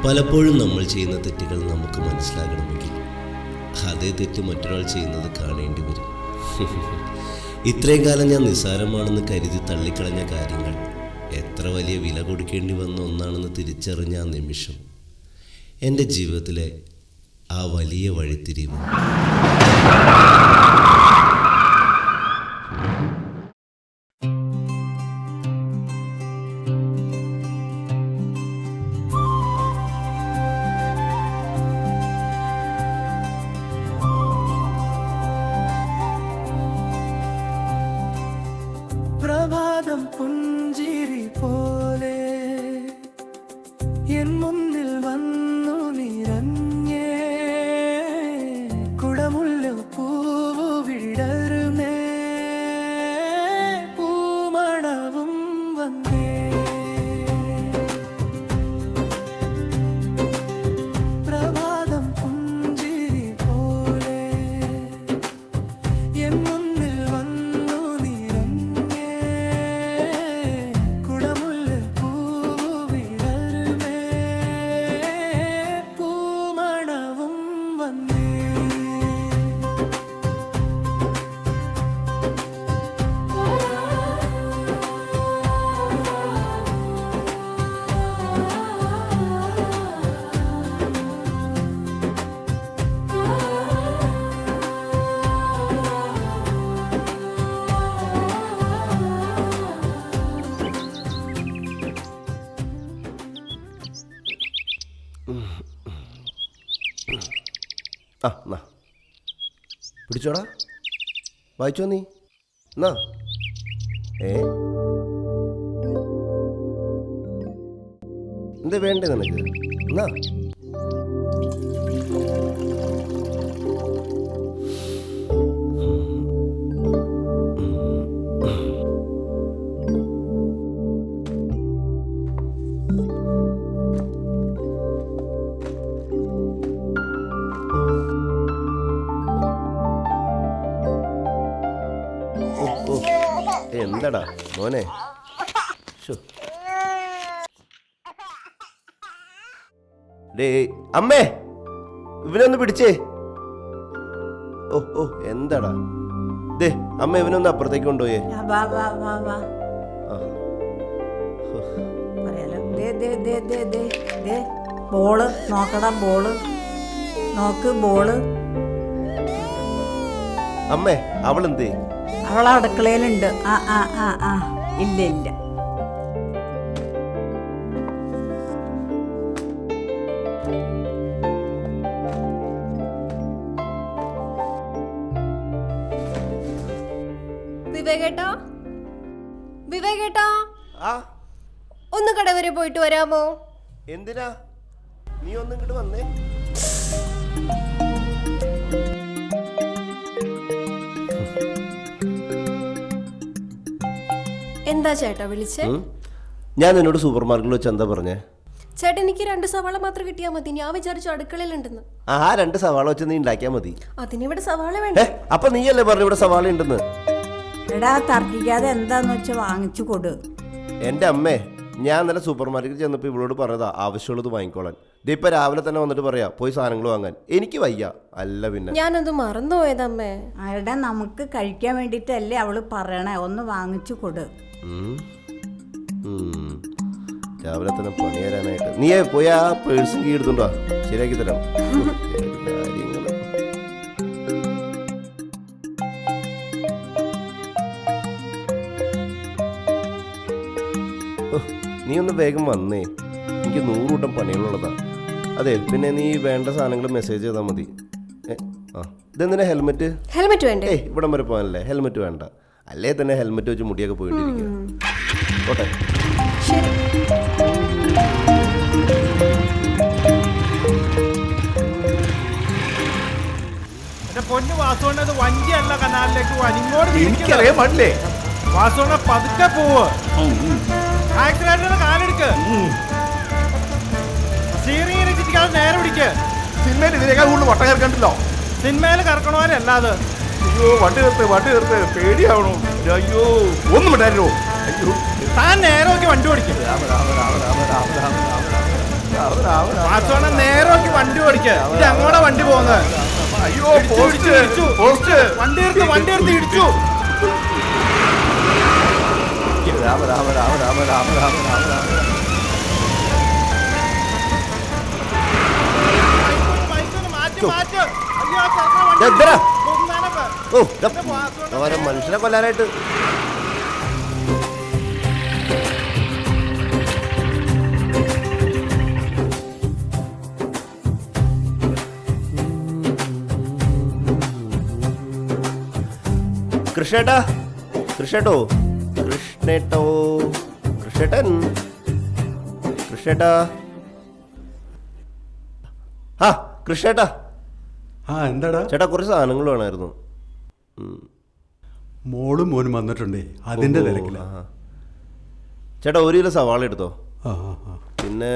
പലപ്പോഴും നമ്മൾ ചെയ്യുന്ന തെറ്റുകൾ നമുക്ക് മനസ്സിലാകണമെങ്കിൽ അതേ തെറ്റ് മറ്റൊരാൾ ചെയ്യുന്നത് കാണേണ്ടി വരും. ഇത്രയും കാലം ഞാൻ നിസ്സാരമാണെന്ന് കരുതി തള്ളിക്കളഞ്ഞ കാര്യങ്ങൾ എത്ര വലിയ വില കൊടുക്കേണ്ടി വന്ന ഒന്നാണെന്ന് തിരിച്ചറിഞ്ഞ ആ നിമിഷം എൻ്റെ ജീവിതത്തിലെ ആ വലിയ വഴിത്തിരിവ്. പ്രഭാതം പുഞ്ചിരി പോലെ എൻ മുന്നിൽ വന്നു നിറഞ്ഞേ, കുടമുല്ല പൂവു വിടരുന്നേ, പൂമണവും വന്നേ. പ്രഭാതം പുഞ്ചിരി പോലെ എൻ മുന്നിൽ വന്നു നിറഞ്ഞേ, കുടമുല്ല പൂവു വിടരുന്നേ, പൂമണവും വന്നേ. ആ എന്നാ പിടിച്ചോടാ, വായിച്ചോ നീ എന്നാ. എന്താ വേണ്ടേ നിനക്ക്? എന്നാ എന്താടാ മോനെ? ഡേ അമ്മേ, ഇവനൊന്ന് പിടിച്ചേ. ഓ ഓ എന്താടാ ദേ അമ്മ ഇവനൊന്ന് അപ്പുറത്തേക്ക് കൊണ്ടുപോയേ. ബോള് നോക്കടാ, ബോള് നോക്ക്, ബോള്. അമ്മേ അവളെന്തേ? അവൾ അടുക്കളയിലുണ്ട്. ഇല്ല ഇല്ല. വിവേകേട്ടാ, വിവേകേട്ടാ, ആ ഒന്ന് കട വരെ പോയിട്ട് വരാമോ? എന്തിനാ? നീ ഒന്നും ഇങ്ങോട്ട് വന്നേ. എന്താ ചേട്ടാ വിളിച്ചേ? ഞാൻ നിന്നോട് സൂപ്പർ മാർക്കറ്റിൽ വെച്ച് എന്താ പറഞ്ഞേ? ചേട്ടാ എനിക്ക് 2 സവാള മാത്രം കിട്ടിയാൽ മതി. ഞാൻ വിചാരിച്ചു അടുക്കളയിലുണ്ടെന്ന്. ആ 2 സവാള വെച്ച് നീ ഉണ്ടാക്കിയാ മതി. അതിനിവിടെ സവാള വേണ്ട. അപ്പൊ നീയല്ലേ പറഞ്ഞു ഇവിടെ സവാള ഉണ്ടെന്ന്? എടാ തർക്കിക്കാതെ എന്താന്ന് വെച്ചാ വാങ്ങിച്ചു കൊടു. എൻ്റെ അമ്മേ, ഞാൻ ഇന്നലെ സൂപ്പർ മാർക്കറ്റിൽ ചെന്നപ്പോൾ ഇവളോട് പറഞ്ഞതാ ആവശ്യമുള്ളത് വാങ്ങിക്കോളാൻ. ഇപ്പൊ രാവിലെ തന്നെ വന്നിട്ട് പറയാ പോയി സാധനങ്ങൾ വാങ്ങാൻ. എനിക്ക് വയ്യ. അല്ല പിന്നെ ഞാനത് മറന്നുപോയതമ്മേ. എടാ നമുക്ക് കഴിക്കാൻ വേണ്ടിട്ടല്ലേ അവള് പറയണേ, ഒന്ന് വാങ്ങിച്ചു കൊടു. രാവിലെ തന്നെ പണി തരാനായിട്ട് നീ പോയി ആ പേഴ്സും കീ എടുത്തുണ്ടോ? ശരിയാക്കി തരാം. കാര്യങ്ങള് നീ ഒന്ന് വേഗം വന്നേ, എനിക്ക് 100 കൂട്ടം പണികളുള്ളതാ. അതെ പിന്നെ നീ വേണ്ട സാധനങ്ങൾ മെസ്സേജ് ചെയ്താൽ മതി. ഇതെന്തിനാ ഹെൽമെറ്റ്? ഹെൽമെറ്റ് വേണ്ടേ? ഇവിടം വരെ പോകാനല്ലേ ഹെൽമെറ്റ് വേണ്ട. അല്ലേ തന്നെ ഹെൽമെറ്റ് വെച്ച് മുടിയൊക്കെ പോയിട്ടിരിക്കുക. ഓട്ടെ ശരി. പൊന്നു വാസുകൊണ്ട് അത് വഞ്ചിയല്ല കനാലിലേക്ക് ഇങ്ങോട്ട്. എനിക്കറിയാൻ പാടില്ലേ വാസുകൊണ്ട് പതുക്കെ പോവ്. ആക്സിഡന്റിന് കാലെടുക്ക്. സ്റ്റീറിംഗ് ചിറ്റിക്കാതെ നേരെ പിടിക്ക്. സിനിമയിൽ ഇതിനേക്കാൾ കൂടുതൽ വട്ടം കയറക്കണ്ടല്ലോ. സിനിമയിൽ കറക്കണവരല്ലാതെ. അയ്യോ വണ്ടി നിർത്ത് പേടിയാവണോ? അയ്യോ ഒന്നും വിട്ടായിരുന്നോ? അയ്യോ താൻ നേരെ നോക്കി വണ്ടി ഓടിക്കും. വാസുവണ്ണ നേരെ നോക്കി വണ്ടി ഓടിക്ക. ഇത് അങ്ങോട്ടാ വണ്ടി പോകുന്നത്. അയ്യോ ഇടിച്ചു, ഇടിച്ചു, ഇടിച്ചു. പോസ്റ്റ് വണ്ടി എടുത്ത് ഇടിച്ചു. രാമ രാമ രാമ രാമ രാമ രാമ രാമ രാമ ബൈക്കൊന്ന് മാറ്റ്. അയ്യോ, ആ ചെറുക്കനെ വണ്ടി എന്തിനാ? കൊന്നാനൊക്കെ. ഓരോ മനുഷ്യനെ കൊല്ലാനായിട്ട്. കൃഷ്ണേട്ടാ, കൃഷ്ണേട്ടോ, കൃഷ്ണേട്ടോ, കൃഷ്ണേട്ടൻ, കൃഷ്ണേട്ടാ. ആ കൃഷ്ണേട്ടാ. ആ എന്താടാ ചേട്ടാ കുറച്ച് സാധനങ്ങൾ വേണമായിരുന്നു. മോളും മോനും വന്നിട്ടുണ്ടേ, അതിന്റെ ഓ, തിരക്കില്ല. ആ. ചേട്ടാ 1 കിലോ സവാള എടുത്തോ. ആ ആ ആ പിന്നെ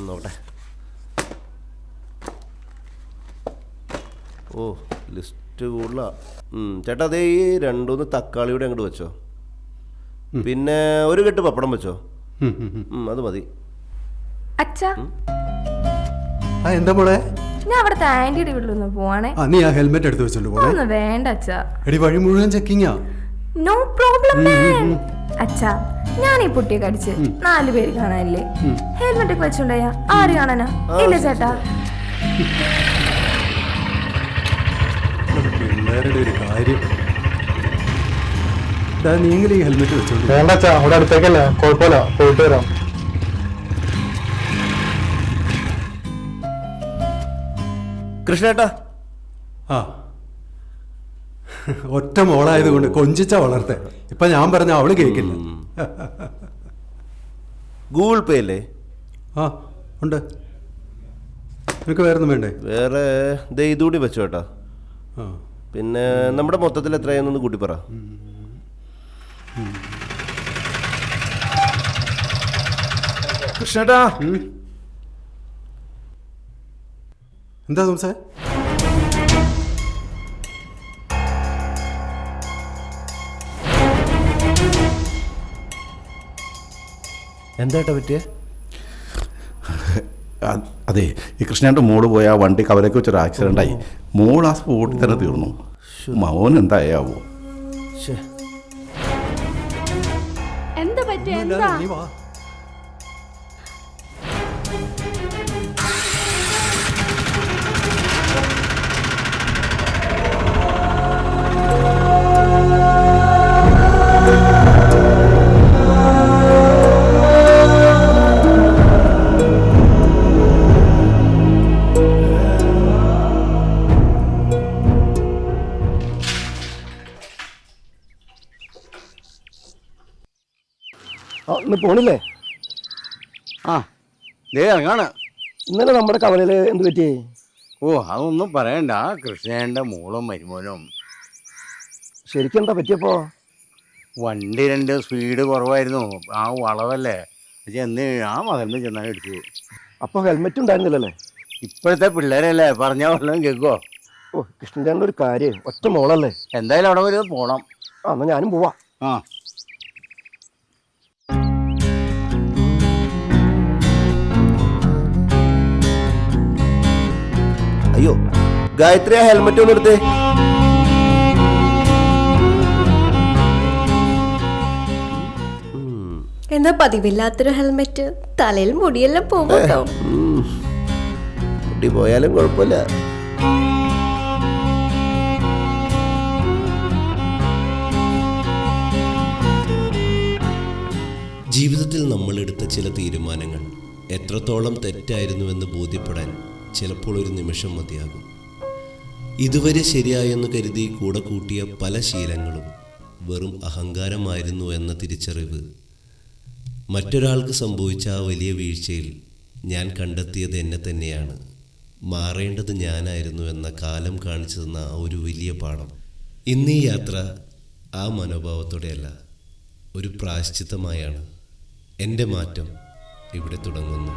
നോട്ടെ. ഓ ലിസ്റ്റ് കൂടുതലാ. ചേട്ടാ അതേ ഈ 2-3 തക്കാളിയുടെ അങ്ങോട്ട് വെച്ചോ. പിന്നെ 1 കെട്ട് പപ്പടം വെച്ചോ. അത് മതി. അച്ഛാ, ആ എന്താ മോളെ? ഞാൻ അവിടുത്തെ ആന്റിയുടെ വീട്ടിലൊന്ന് പോവാണേ. ആ നീ ആ ഹെൽമെറ്റ് എടുത്ത് വെച്ചോണ്ട് പോണേ. ഒന്ന് വേണ്ട അച്ഛാ. എടി വഴി മുഴുവൻ ചെക്കിങ്ങാ. നോ പ്രോബ്ലം മാൻ. അച്ഛാ, ഞാൻ ഈ പൊട്ടിയെ കടിച്ച് 4 പേര് കാണാനില്ലേ? ഹെൽമെറ്റ് ഒക്കെ വെച്ചോണ്ടയാ ആര് കാണാനാ? ഇല്ല ചേട്ടാ. പിള്ളേരുടെ ഒരു കാര്യം. നീങ്കിലും ഈ ഹെൽമെറ്റ് വെച്ചോണ്ട് പോ. വേണ്ട അച്ഛാ, അവിടെ അടുത്തേക്കല്ല, കുഴപ്പമില്ല, പോയിട്ട് വരാം. കൃഷ്ണേട്ടാ. ആ ഒറ്റ മോളായത് കൊണ്ട് കൊഞ്ചിച്ച വളർത്തെ. ഇപ്പൊ ഞാൻ പറഞ്ഞ അവള് കേൾക്കില്ല. ഗൂഗിൾ പേ അല്ലേ? ആ ഉണ്ട്. നിനക്ക് വേറെ ഒന്നും വേണ്ടേ? വേറെ ദേ ഇതുകൂടി വെച്ചോ ചേട്ടാ. ആ പിന്നെ നമ്മുടെ മൊത്തത്തിൽ എത്രയാണെന്ന് കൂട്ടി പറ. കൃഷ്ണേട്ടാ. എന്താ തോമസേ? എന്താ പറ്റിയേ? അതെ, ഈ കൃഷ്ണേട്ടൻ്റെ മോള് പോയി ആ വണ്ടി കവലൊക്കെ വെച്ചൊരു ആക്സിഡൻ്റ് ആയി. മോൾ ആ സ്പോട്ടിൽ തന്നെ തീർന്നു. മൗൻ എന്തായാവോ? എന്താ പറ്റിയ? എന്താ? നീ വാ. ഇന്ന് പോണില്ലേ? ആ ദേ ഇറങ്ങാണ്. ഇന്നലെ നമ്മുടെ കവലയില് എന്ത് പറ്റി? ഓ അതൊന്നും പറയണ്ട. കൃഷ്ണേൻ്റെ മോളും മരുമോനും. ശരിക്കും എന്താ പറ്റിയപ്പോ? വണ്ടി 2 സ്പീഡ് കുറവായിരുന്നു. ആ വളവല്ലേ ചെന്ന് ആ മകന് ചെന്നാൽ ഇടിച്ചു. അപ്പൊ ഹെൽമെറ്റ് ഉണ്ടായിരുന്നില്ലല്ലേ? ഇപ്പോഴത്തെ പിള്ളേരല്ലേ പറഞ്ഞാൽ വല്ലതും കേൾക്കുമോ? ഓ കൃഷ്ണൻ്റെ ഒരു കാര്യം, ഒറ്റ മോളല്ലേ? എന്തായാലും അവിടെ വരെ പോകണം. ആ എന്നാ ഞാനും പോവാ. ആ അയ്യോ ഗായത്രി, ആ ഹെൽമെറ്റ് ഒന്ന് എടുത്തേ. എന്താ പതിവില്ലാത്തൊരു ഹെൽമെറ്റ്? തലയിൽ മുടിയെല്ലാം പോകട്ടോ. കുട്ടി പോയാലും കുഴപ്പമില്ല. ജീവിതത്തിൽ നമ്മളെടുത്ത ചില തീരുമാനങ്ങൾ എത്രത്തോളം തെറ്റായിരുന്നുവെന്ന് ബോധ്യപ്പെടാൻ ചിലപ്പോൾ ഒരു നിമിഷം മതിയാകും. ഇതുവരെ ശരിയായെന്ന് കരുതി കൂടെ കൂട്ടിയ പല ശീലങ്ങളും വെറും അഹങ്കാരമായിരുന്നു എന്ന തിരിച്ചറിവ്. മറ്റൊരാൾക്ക് സംഭവിച്ച ആ വലിയ വീഴ്ചയിൽ ഞാൻ കണ്ടെത്തിയത് എന്നെ തന്നെയാണ്. മാറേണ്ടത് ഞാനായിരുന്നു എന്ന കാലം കാണിച്ചു തന്ന ആ ഒരു വലിയ പാഠം. ഇന്നീ യാത്ര ആ മനോഭാവത്തോടെയല്ല, ഒരു പ്രായശ്ചിത്തമായാണ്. എൻ്റെ മാറ്റം ഇവിടെ തുടങ്ങുന്നു.